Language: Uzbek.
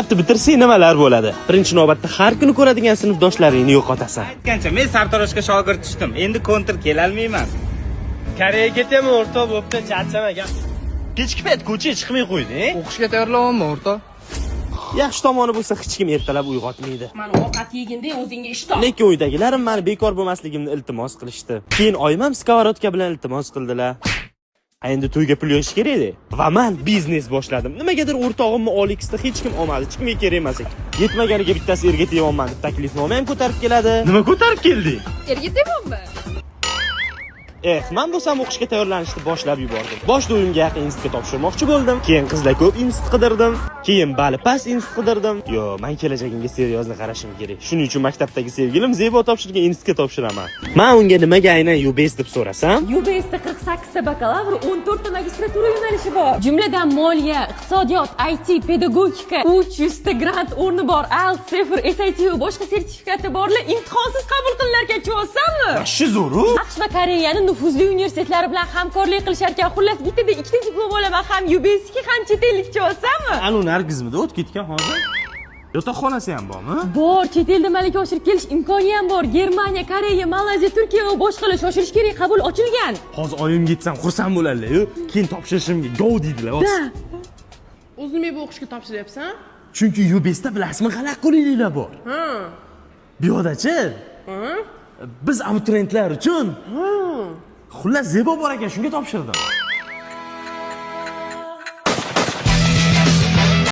Maktabni bitirsang nimalar bo'ladi? Birinchi navbatda har kuni ko'radigan sinfdoshlaringni yo'qotasan. Aytgancha men sartaroshga shogird tushdim. Endi kontr kela olmayman. Koreyaga ketaman o'rtoq, bo'pti, charchama gap. Kechki payt ko'chaga chiqmay qo'yding. O'qishga tayyorlanyapman o'rtoq. Yaxshi tomoni bo'lsa hech kim ertalab uyg'otmaydi. Mana ovqat yeganda o'zingga ish top. Lekin uydagilarim meni bekor bo'lmasligimni iltimos qilishdi. Keyin oyimam skоворodka bilan iltimos qildilar. Endi to'yga pul yo'sh kerak edi. Va men biznes boshladim. Nimagadir o'rtog'imni Olixda hech kim olmadi, hech kimga kerak emas ekan. Yetmaganiga bittasi erga teyapman deb taklifnoma ham ko'tarib keladi. Nima ko'tarib kelding? Erga tepammi? Men bo'lsam o'qishga tayyorlanishni boshlab yubordim. Boshda uyimga yaqin institutga topshirmoqchi bo'ldim. Keyin qizlar ko'p institut qidirdim. Keyin bali past institut qidirdim. Men kelajagimga seriyozli qarashim kerak. Shuning uchun maktabdagi sevgilim Zebo topshirgan institutga topshiraman. Men unga nimaga aynan UBS deb so'rasam, UBSda 48 ta bakalavr, 14 ta magistratura yo'nalishi bor. Jumladan moliya, iqtisodiyot, IT, pedagogika, 300 ta grant o'rni bor, IELTS, TOEFL, SAT va boshqa sertifikati borlar imtihonsiz qabul qilinarkan, tushunsanmi? Shu zo'ru. AQSh va Koreyaning nufuzli universitetlari bilan hamkorlik qilishar ekan. Xullas, bittada ikkita diplom olaman, ham UBSga ham chet ellikcha olsammi? Anu Nargizmida o'tib ketgan hozir. Yotoqxonasi ham bormi? Bor, chet elda malaka oshirib kelish imkoni ham bor. Germaniya, Koreya, Malayziya, Turkiya va boshqalar shoshilish kerak, qabul ochilgan. Hozir oyimga yetsam xursand bo'ladilar-yu. Keyin topshirishimga go deydilar. O'zing bu o'qishga topshiryapsan? Chunki UBSda bilasizmi, g'alaq qulayliklar bor. Bu yo'dachi? Biz abituriyentlar uchun. Xullas Zebo bor ekan, shunga topshirdim.